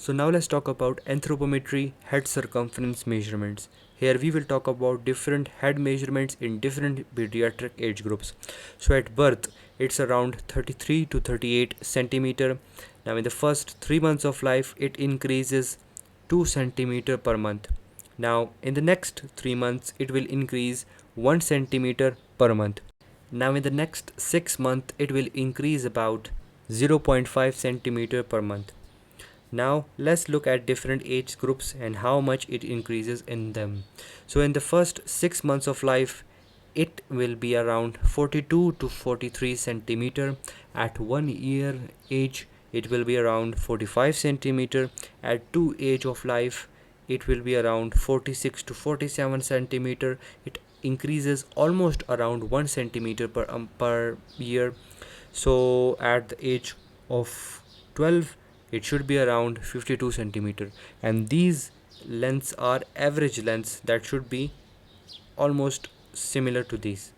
So now let's talk about anthropometry head circumference measurements. Here we will talk about different head measurements in different pediatric age groups. So at birth it's around 33 to 38 centimeter. Now in the first 3 months of life it increases 2 centimeter per month. Now in the next 3 months it will increase 1 centimeter per month. Now in the next 6 months it will increase about 0.5 centimeter per month. Now let's look at different age groups and how much it increases in them. So in the first 6 months of life it will be around 42 to 43 centimeter. At 1 year age it will be around 45 centimeter. At 2 age of life it will be around 46 to 47 centimeter. It increases almost around 1 centimeter per year. So at the age of 12 it should be around 52 centimeter, and these lengths are average lengths that should be almost similar to these.